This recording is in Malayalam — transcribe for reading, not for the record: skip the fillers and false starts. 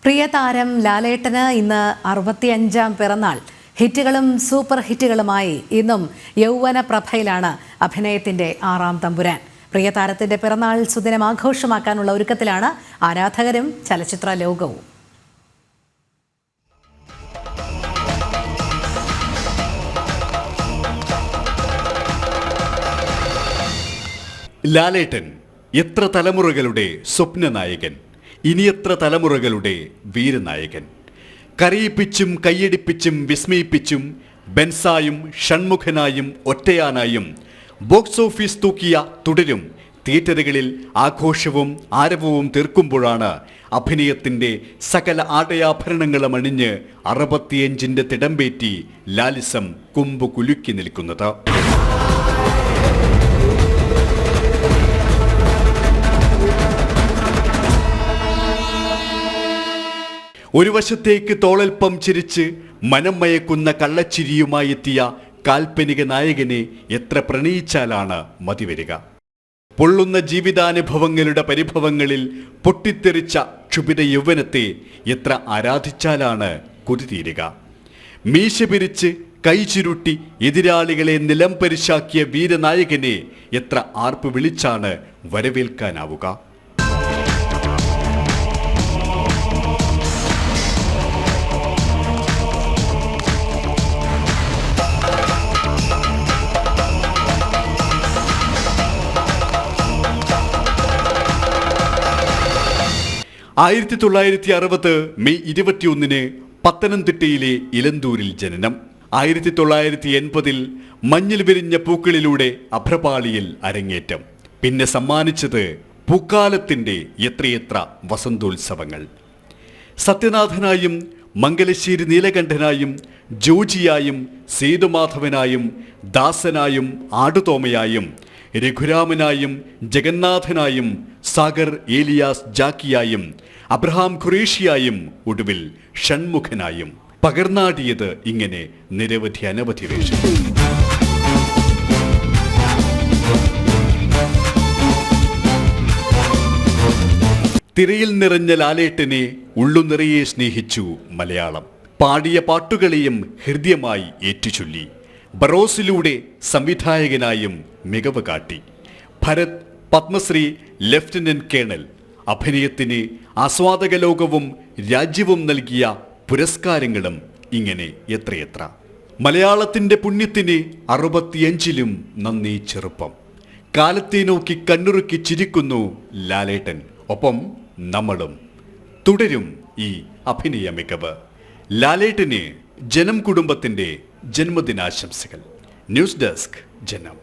പ്രിയ താരം ലാലേട്ടന് ഇന്ന് 65ാം പിറന്നാൾ. ഹിറ്റുകളും സൂപ്പർ ഹിറ്റുകളുമായി ഇന്നും യൗവന പ്രഭയിലാണ് അഭിനയത്തിന്റെ 6ാം തമ്പുരാൻ. പ്രിയ താരത്തിന്റെ പിറന്നാൾ സുദിനം ആഘോഷമാക്കാനുള്ള ഒരുക്കത്തിലാണ് ആരാധകരും ചലച്ചിത്ര ലോകവും. ലാലേട്ടൻ എത്ര തലമുറകളുടെ സ്വപ്ന നായകൻ, ഇനിയെത്ര തലമുറകളുടെ വീരനായകൻ. കരയിപ്പിച്ചും കയ്യടിപ്പിച്ചും വിസ്മയിപ്പിച്ചും ബെൻസായും ഷൺമുഖനായും ഒറ്റയാനായും ബോക്സ് ഓഫീസ് തൂക്കിയ തുടരും തിയേറ്ററുകളിൽ ആഘോഷവും ആരവവും തീർക്കുമ്പോഴാണ് അഭിനയത്തിൻ്റെ സകല ആടയാഭരണങ്ങളും അണിഞ്ഞ് 65ൻ്റെ തിടമ്പേറ്റി ലാലിസം കുമ്പു കുലുക്കി നിൽക്കുന്നത്. ഒരു വശത്തേക്ക് തോളൽപ്പം ചിരിച്ച് മനം മയക്കുന്ന കള്ളച്ചിരിയുമായി എത്തിയ കാൽപ്പനിക നായകനെ എത്ര പ്രണയിച്ചാലാണ് മതിവരിക. പൊള്ളുന്ന ജീവിതാനുഭവങ്ങളുടെ പരിഭവങ്ങളിൽ പൊട്ടിത്തെറിച്ച ക്ഷുഭിത യൗവനത്തെ എത്ര ആരാധിച്ചാലാണ് കൊതിതീരുക. മീശ പിരിച്ച് കൈചുരുട്ടി എതിരാളികളെ നിലം പരിശാക്കിയ വീരനായകനെ എത്ര ആർപ്പ് വിളിച്ചാണ് വരവേൽക്കാനാവുക. ആയിരത്തി 1960 മെയ് 21 പത്തനംതിട്ടയിലെ ഇലന്തൂരിൽ ജനനം. 1980 മഞ്ഞിൽ വിരിഞ്ഞ പൂക്കളിലൂടെ അഭ്രപാളിയിൽ അരങ്ങേറ്റം. പിന്നെ സമ്മാനിച്ചത് പൂക്കാലത്തിൻ്റെ എത്രയെത്ര വസന്തോത്സവങ്ങൾ. സത്യനാഥനായും മംഗലശ്ശേരി നീലകണ്ഠനായും ജോജിയായും സേതുമാധവനായും ദാസനായും ആടുതോമയായും രഘുരാമനായും ജഗന്നാഥനായും സാഗർ ഏലിയാസ് ജാക്കിയായും അബ്രഹാം ഖുറേഷിയായും ഒടുവിൽ ഷൺമുഖനായും പകർന്നാടിയത് ഇങ്ങനെ നിരവധി അനവധി വേഷം. തിരയിൽ നിറഞ്ഞ ലാലേട്ടനെ ഉള്ളുനിറയെ സ്നേഹിച്ചു മലയാളം. പാടിയ പാട്ടുകളെയും ഹൃദ്യമായി ഏറ്റുചൊല്ലി. ബറോസിലൂടെ സംവിധായകനായും മികവ് കാട്ടി. Bharat, Padmashri, lieutenant colonel. അഭിനയത്തിന് ആസ്വാദക ലോകവും രാജ്യവും നൽകിയ പുരസ്കാരങ്ങളും ഇങ്ങനെ എത്രയെത്ര. മലയാളത്തിൻ്റെ പുണ്യത്തിന് 65ലും നന്ദി ചെറുപ്പം. കാലത്തെ നോക്കി കണ്ണുറുക്കി ചിരിക്കുന്നു ലാലേട്ടൻ. ഒപ്പം നമ്മളും തുടരും ഈ അഭിനയ മികവ്. ലാലേട്ടന് ജനം കുടുംബത്തിൻ്റെ ജന്മദിനാശംസകൾ. ന്യൂസ് ഡെസ്ക് ജനം.